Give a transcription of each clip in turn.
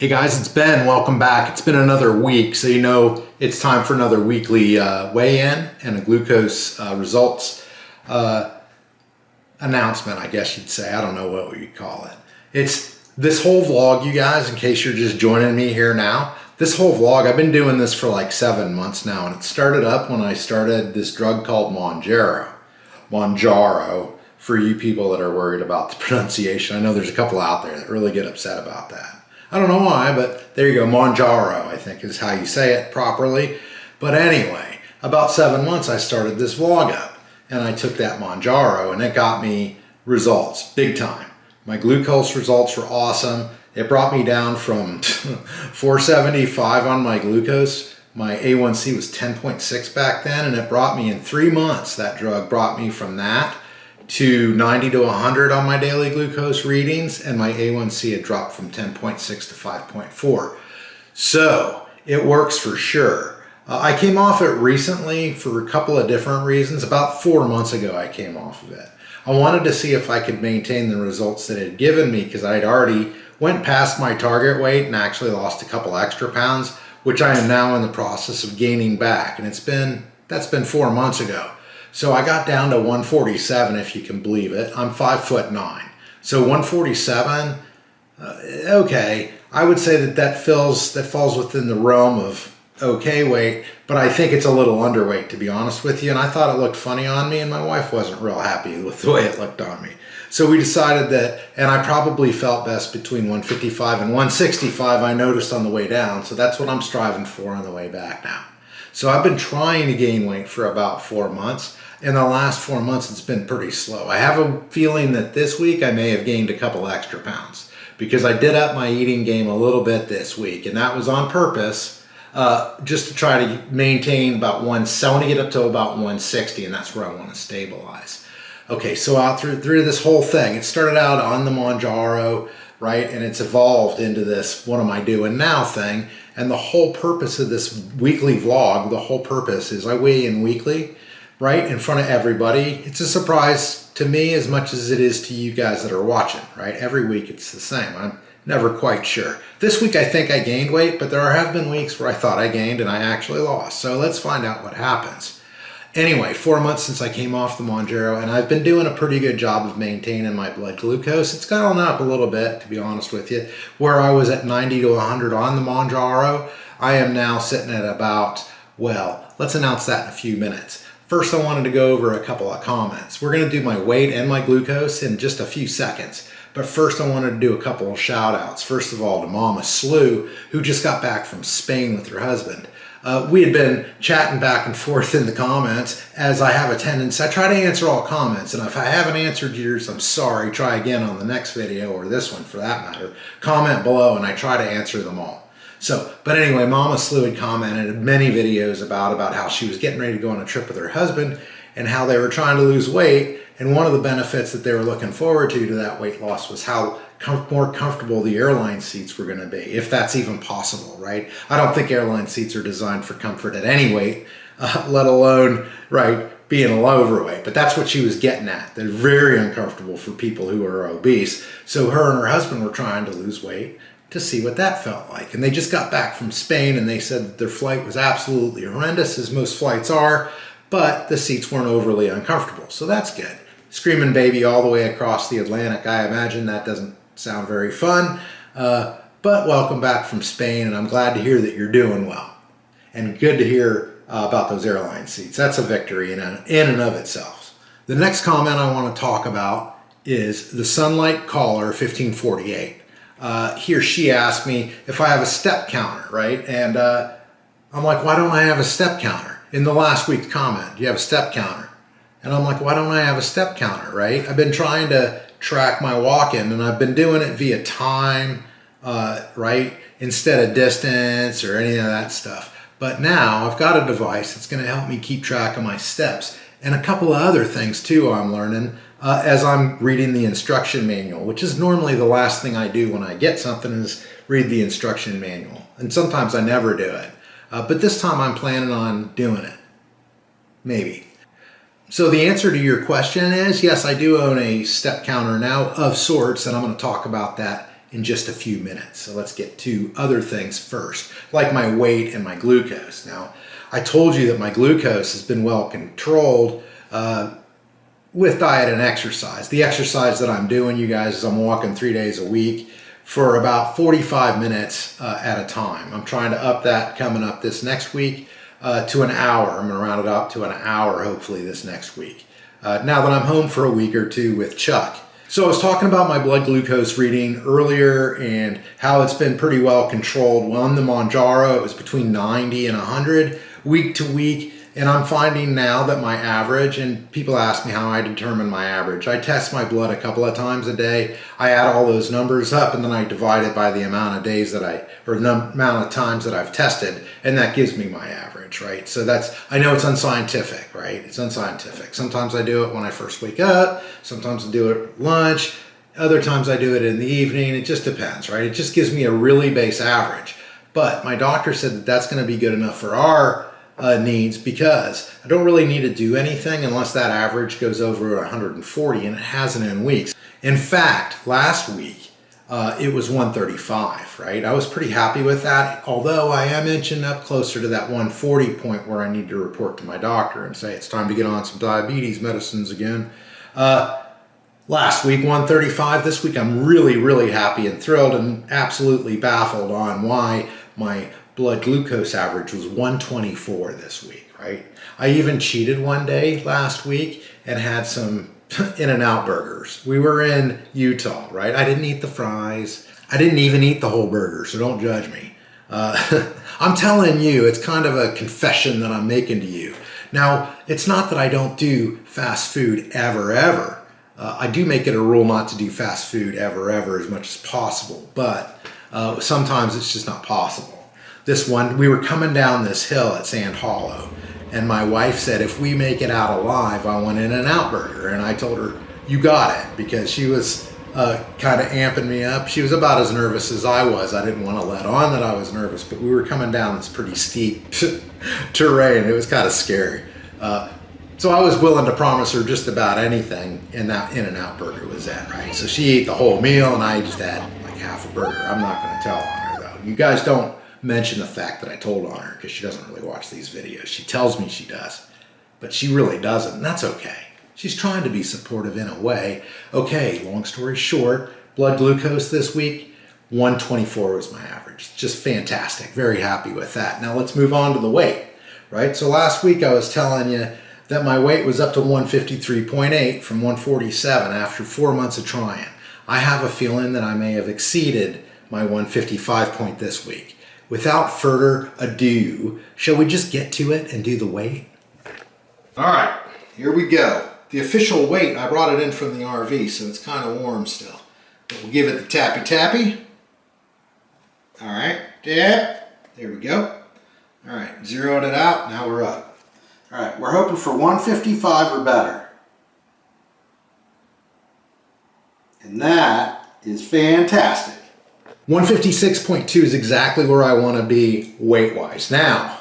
Hey guys, it's Ben. Welcome back. It's been another week, so you know it's time for another weekly weigh-in and a glucose results announcement, I guess you'd say. I don't know what you'd call it. It's this whole vlog, you guys, in case you're just joining me here now. This whole vlog, I've been doing this for like 7 months now, and it started up when I started this drug called Mounjaro. Mounjaro, for you people that are worried about the pronunciation. I know there's a couple out there that really get upset about that. I don't know why, but there you go. Mounjaro, I think, is how you say it properly. But anyway, about 7 months I started this vlog up, and I took that Mounjaro, and it got me results, big time. My glucose results were awesome. It brought me down from 475 on my glucose. My A1C was 10.6 back then, and it brought me in 3 months. That drug brought me from that to 90 to 100 on my daily glucose readings, and my A1C had dropped from 10.6 to 5.4. So it works for sure. I came off it recently for a couple of different reasons. About 4 months ago I came off of it. I wanted to see if I could maintain the results that it had given me, because I'd already went past my target weight and actually lost a couple extra pounds, which I am now in the process of gaining back, and that's been 4 months ago. So I got down to 147, if you can believe it. I'm 5'9". So 147, okay. I would say that falls within the realm of okay weight, but I think it's a little underweight, to be honest with you. And I thought it looked funny on me, and my wife wasn't real happy with the way it looked on me. So we decided that, and I probably felt best between 155 and 165, I noticed on the way down. So that's what I'm striving for on the way back now. So I've been trying to gain weight for about 4 months. In the last 4 months, it's been pretty slow. I have a feeling that this week I may have gained a couple extra pounds, because I did up my eating game a little bit this week, and that was on purpose, just to try to maintain about I want to get up to about 160, and that's where I want to stabilize. Okay, so out through this whole thing, it started out on the Mounjaro, right? And it's evolved into this what am I doing now thing. And the whole purpose of this weekly vlog, the whole purpose is I weigh in weekly, right, in front of everybody. It's a surprise to me as much as it is to you guys that are watching, right? Every week it's the same. I'm never quite sure. This week I think I gained weight, but there have been weeks where I thought I gained and I actually lost. So let's find out what happens. Anyway, 4 months since I came off the Mounjaro, and I've been doing a pretty good job of maintaining my blood glucose. It's gone up a little bit, to be honest with you. Where I was at 90 to 100 on the Mounjaro, I am now sitting at about, well, let's announce that in a few minutes. First, I wanted to go over a couple of comments. We're going to do my weight and my glucose in just a few seconds. But first, I wanted to do a couple of shout outs. First of all, to Mama Slew, who just got back from Spain with her husband. We had been chatting back and forth in the comments, as I have a tendency. I try to answer all comments, and if I haven't answered yours, I'm sorry. Try again on the next video, or this one for that matter. Comment below, and I try to answer them all. So, but anyway, Mama Slew had commented in many videos about how she was getting ready to go on a trip with her husband, and how they were trying to lose weight. And one of the benefits that they were looking forward to that weight loss was how more comfortable the airline seats were going to be, if that's even possible, right? I don't think airline seats are designed for comfort at any weight, let alone, right, being a low overweight. But that's what she was getting at. They're very uncomfortable for people who are obese. So her and her husband were trying to lose weight to see what that felt like. And they just got back from Spain, and they said that their flight was absolutely horrendous, as most flights are, but the seats weren't overly uncomfortable. So that's good. Screaming baby all the way across the Atlantic, I imagine that doesn't sound very fun, but welcome back from Spain, and I'm glad to hear that you're doing well. And good to hear about those airline seats. That's a victory in and of itself. The next comment I want to talk about is the Sunlight Caller 1548. He or she asked me if I have a step counter, right? And I'm like, why don't I have a step counter? In the last week's comment, do you have a step counter? And I'm like, why don't I have a step counter, right? I've been trying to track my walk-in, and I've been doing it via time, right? Instead of distance or any of that stuff. But now I've got a device that's going to help me keep track of my steps. And a couple of other things too I'm learning as I'm reading the instruction manual, which is normally the last thing I do when I get something is read the instruction manual. And sometimes I never do it. But this time I'm planning on doing it. Maybe. So the answer to your question is, yes, I do own a step counter now of sorts, and I'm going to talk about that in just a few minutes. So let's get to other things first, like my weight and my glucose. Now, I told you that my glucose has been well controlled with diet and exercise. The exercise that I'm doing, you guys, is I'm walking 3 days a week for about 45 minutes at a time. I'm trying to up that coming up this next week to an hour. I'm gonna round it up to an hour hopefully this next week. Now that I'm home for a week or two with Chuck. So I was talking about my blood glucose reading earlier and how it's been pretty well controlled. Well, on the Mounjaro, it was between 90 and 100 week to week. And I'm finding now that my average, and people ask me how I determine my average. I test my blood a couple of times a day. I add all those numbers up and then I divide it by the amount of days that amount of times that I've tested, and that gives me my average, right? So I know it's unscientific, right? It's unscientific. Sometimes I do it when I first wake up. Sometimes I do it at lunch. Other times I do it in the evening. It just depends, right? It just gives me a really base average. But my doctor said that that's going to be good enough for our needs, because I don't really need to do anything unless that average goes over 140, and it hasn't in weeks. In fact, last week it was 135, right? I was pretty happy with that, although I am inching up closer to that 140 point where I need to report to my doctor and say it's time to get on some diabetes medicines again. Last week 135, this week I'm really happy and thrilled and absolutely baffled on why my blood glucose average was 124 this week, right? I even cheated one day last week and had some In-N-Out burgers. We were in Utah, right? I didn't eat the fries. I didn't even eat the whole burger, so don't judge me. I'm telling you, it's kind of a confession that I'm making to you. Now, it's not that I don't do fast food ever. I do make it a rule not to do fast food ever as much as possible, but sometimes it's just not possible. This one, we were coming down this hill at Sand Hollow, and my wife said, if we make it out alive, I want an In-N-Out burger. And I told her, you got it, because she was kind of amping me up. She was about as nervous as I was. I didn't want to let on that I was nervous, but we were coming down this pretty steep terrain. It was kind of scary. So I was willing to promise her just about anything, and that In-N-Out burger was it, right? So she ate the whole meal, and I just had like half a burger. I'm not going to tell on her, though. You guys don't mention the fact that I told on her, because she doesn't really watch these videos. She tells me she does, but she really doesn't, and that's okay. She's trying to be supportive in a way. Okay, long story short, blood glucose this week, 124 was my average. Just fantastic. Very happy with that. Now let's move on to the weight, right? So last week I was telling you that my weight was up to 153.8 from 147 after 4 months of trying. I have a feeling that I may have exceeded my 155 point this week. Without further ado, shall we just get to it and do the weight? All right, here we go. The official weight, I brought it in from the RV, so it's kind of warm still. But we'll give it the tappy. All right, there we go. All right, zeroed it out, now we're up. All right, we're hoping for 155 or better. And that is fantastic. 156.2 is exactly where I want to be weight-wise. Now,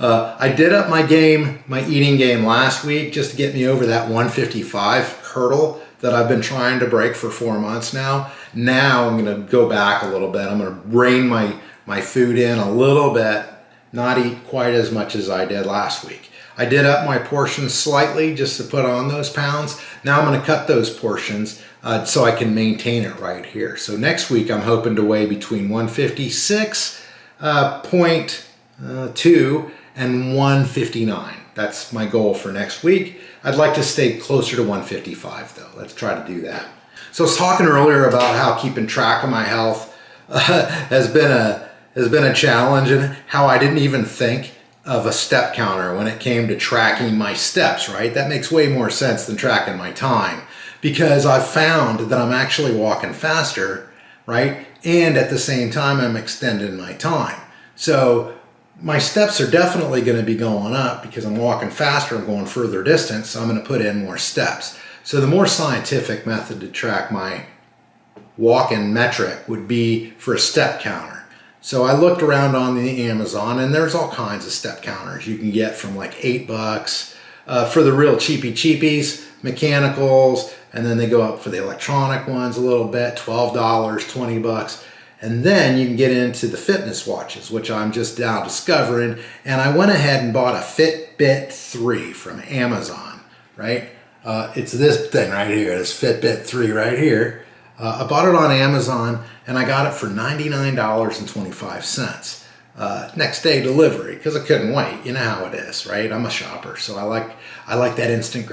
I did up my eating game last week just to get me over that 155 hurdle that I've been trying to break for 4 months now. Now I'm going to go back a little bit. I'm going to rein my food in a little bit, not eat quite as much as I did last week. I did up my portions slightly just to put on those pounds. Now I'm going to cut those portions so I can maintain it right here. So next week I'm hoping to weigh between 156.2 and 159. That's my goal for next week. I'd like to stay closer to 155 though. Let's try to do that. So I was talking earlier about how keeping track of my health has been a challenge, and how I didn't even think of a step counter when it came to tracking my steps, right? That makes way more sense than tracking my time, because I've found that I'm actually walking faster, right? And at the same time, I'm extending my time. So my steps are definitely going to be going up because I'm walking faster, I'm going further distance, so I'm going to put in more steps. So the more scientific method to track my walk-in metric would be for a step counter. So I looked around on the Amazon, and there's all kinds of step counters you can get from like $8 for the real cheapies, mechanicals, And then they go up for the electronic ones a little bit, $12, $20. And then you can get into the fitness watches, which I'm just now discovering. And I went ahead and bought a Fitbit 3 from Amazon, right? It's this thing right here, this Fitbit 3 right here. I bought it on Amazon and I got it for $99.25. Next day delivery, because I couldn't wait. You know how it is, right? I'm a shopper, so I like that instant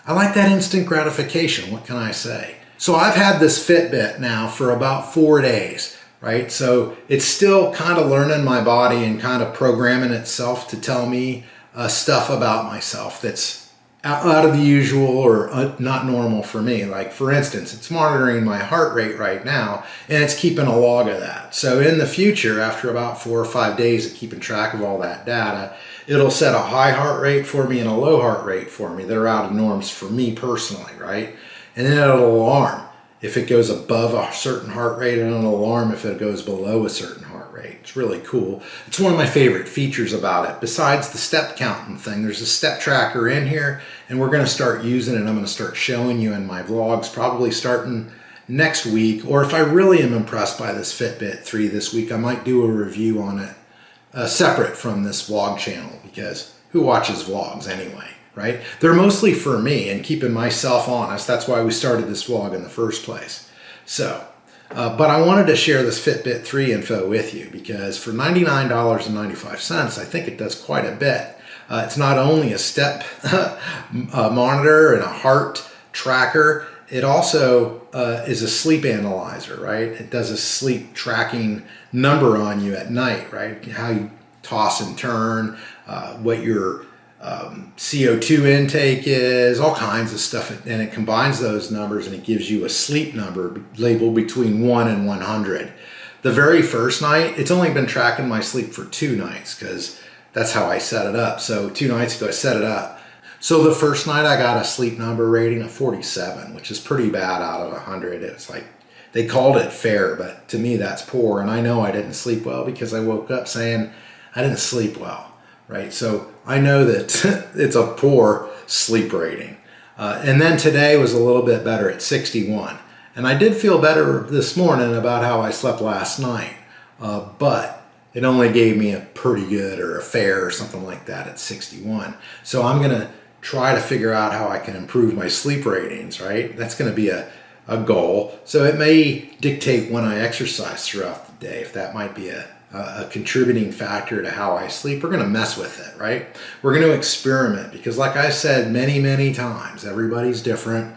I like that instant gratification. What can I say? So I've had this Fitbit now for about 4 days, right? So it's still kind of learning my body and kind of programming itself to tell me stuff about myself that's out of the usual or not normal for me. Like for instance, it's monitoring my heart rate right now and it's keeping a log of that. So in the future, after about 4 or 5 days of keeping track of all that data, it'll set a high heart rate for me and a low heart rate for me that are out of norms for me personally, right? And then it'll alarm if it goes above a certain heart rate and it'll alarm if it goes below a certain heart rate. It's really cool. It's one of my favorite features about it. Besides the step counting thing, there's a step tracker in here and we're going to start using it. I'm going to start showing you in my vlogs probably starting next week. Or if I really am impressed by this Fitbit 3 this week, I might do a review on it separate from this vlog channel, because who watches vlogs anyway? Right? They're mostly for me and keeping myself honest. That's why we started this vlog in the first place. So, but I wanted to share this Fitbit 3 info with you because for $99.95, I think it does quite a bit. It's not only a step monitor and a heart tracker, it also is a sleep analyzer, right? It does a sleep tracking number on you at night, right? How you toss and turn, what your CO2 intake is, all kinds of stuff, and it combines those numbers and it gives you a sleep number labeled between 1 and 100. The very first night, it's only been tracking my sleep for 2 nights because that's how I set it up. So 2 nights ago I set it up. So the first night I got a sleep number rating of 47, which is pretty bad out of 100. It's like, they called it fair, but to me that's poor. And I know I didn't sleep well because I woke up saying I didn't sleep well. Right, so I know that it's a poor sleep rating. And then today was a little bit better at 61. And I did feel better this morning about how I slept last night, but it only gave me a pretty good or a fair or something like that at 61. So I'm gonna try to figure out how I can improve my sleep ratings, right? That's gonna be a goal. So it may dictate when I exercise throughout the day, if that might be a contributing factor to how I sleep. We're going to mess with it, right? We're going to experiment because like I said many times, everybody's different.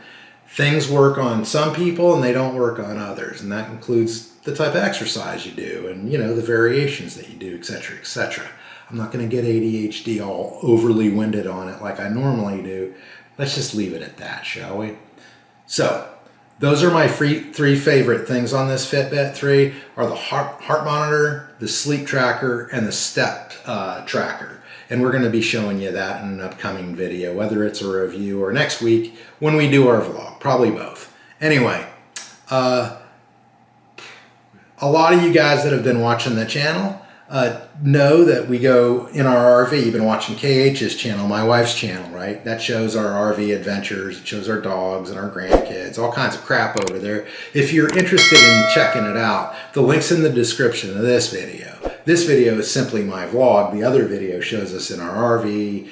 Things work on some people and they don't work on others. And that includes the type of exercise you do and, you know, the variations that you do, etc., etc. I'm not going to get ADHD all overly winded on it like I normally do. Let's just leave it at that, shall we? So, those are my 3 favorite things on this Fitbit 3 are the heart monitor, the sleep tracker, and the step tracker. And we're going to be showing you that in an upcoming video, whether it's a review or next week when we do our vlog, probably both. Anyway, a lot of you guys that have been watching the channel know that we go in our RV. You've been watching KH's channel, my wife's channel, right? That shows our RV adventures. It shows our dogs and our grandkids, all kinds of crap over there. If you're interested in checking it out, the link's in the description of this video. This video is simply my vlog. The other video shows us in our RV,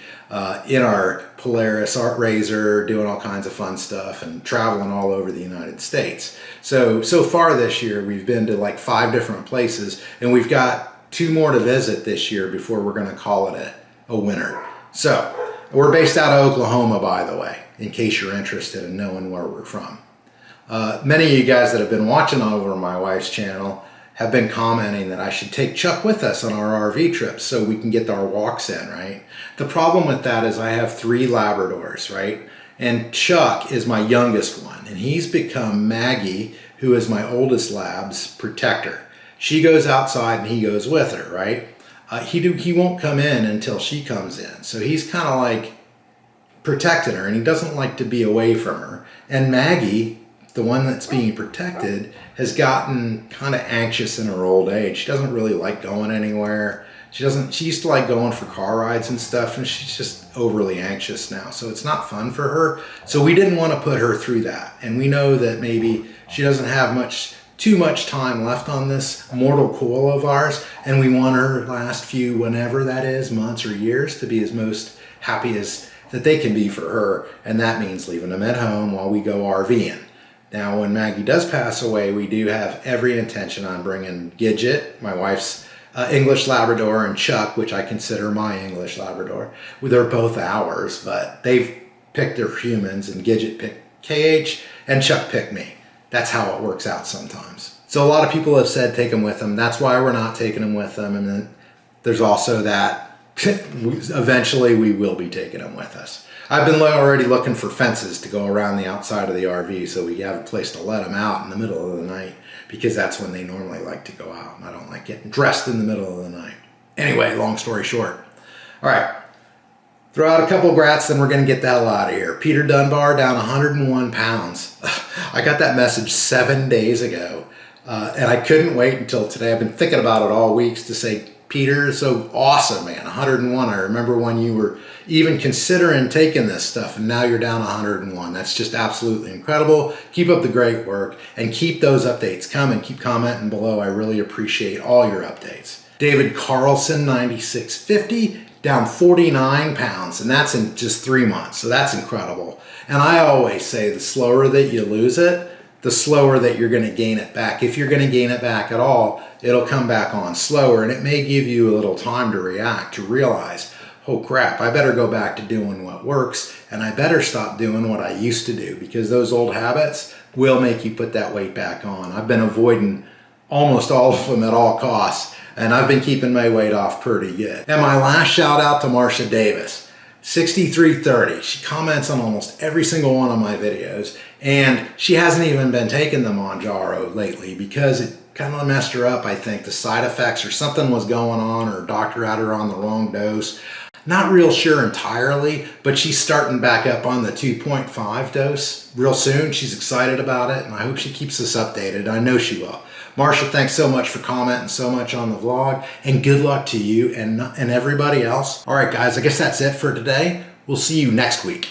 in our Polaris Art Razor, doing all kinds of fun stuff and traveling all over the United States. So far this year, we've been to like 5 different places and we've got 2 more to visit this year before we're going to call it a winter. So we're based out of Oklahoma, by the way, in case you're interested in knowing where we're from. Many of you guys that have been watching over my wife's channel have been commenting that I should take Chuck with us on our RV trips so we can get our walks in, right? The problem with that is I have 3 Labradors, right? And Chuck is my youngest one, and he's become Maggie, who is my oldest lab's protector. She goes outside and he goes with her, right? He won't come in until she comes in. So he's kind of like protecting her and he doesn't like to be away from her. And Maggie, the one that's being protected, has gotten kind of anxious in her old age. She doesn't really like going anywhere. She used to like going for car rides and stuff, and she's just overly anxious now. So it's not fun for her. So we didn't want to put her through that. And we know that maybe she doesn't have too much time left on this mortal coil of ours. And we want her last few, whenever that is, months or years, to be as most happy as that they can be for her. And that means leaving them at home while we go RVing. Now, when Maggie does pass away, we do have every intention on bringing Gidget, my wife's English Labrador, and Chuck, which I consider my English Labrador. They're both ours, but they've picked their humans, and Gidget picked KH, and Chuck picked me. That's how it works out sometimes. So a lot of people have said take them with them. That's why we're not taking them with them. And then there's also that eventually we will be taking them with us. I've been already looking for fences to go around the outside of the RV so we have a place to let them out in the middle of the night, because that's when they normally like to go out. And I don't like getting dressed in the middle of the night. Anyway, long story short. All right, throw out a couple grats, then we're going to get the hell out of here. Peter Dunbar down 101 pounds. I got that message 7 days ago, and I couldn't wait until today. I've been thinking about it all weeks to say, Peter, so awesome, man. 101. I remember when you were even considering taking this stuff, and now you're down 101. That's just absolutely incredible. Keep up the great work, and keep those updates coming. Keep commenting below. I really appreciate all your updates. David Carlson, 9650, down 49 pounds, and that's in just 3 months. So that's incredible. And I always say the slower that you lose it, the slower that you're going to gain it back. If you're going to gain it back at all, it'll come back on slower, and it may give you a little time to react, to realize, oh crap, I better go back to doing what works, and I better stop doing what I used to do, because those old habits will make you put that weight back on. I've been avoiding almost all of them at all costs, and I've been keeping my weight off pretty good. And my last shout out to Marsha Davis. 6330. She comments on almost every single one of my videos, and she hasn't even been taking the Mounjaro lately because it kind of messed her up. I think the side effects or something was going on, or doctor had her on the wrong dose. Not real sure entirely, but she's starting back up on the 2.5 dose real soon. She's excited about it, and I hope she keeps us updated. I know she will. Marsha, thanks so much for commenting so much on the vlog, and good luck to you and everybody else. All right, guys, I guess that's it for today. We'll see you next week.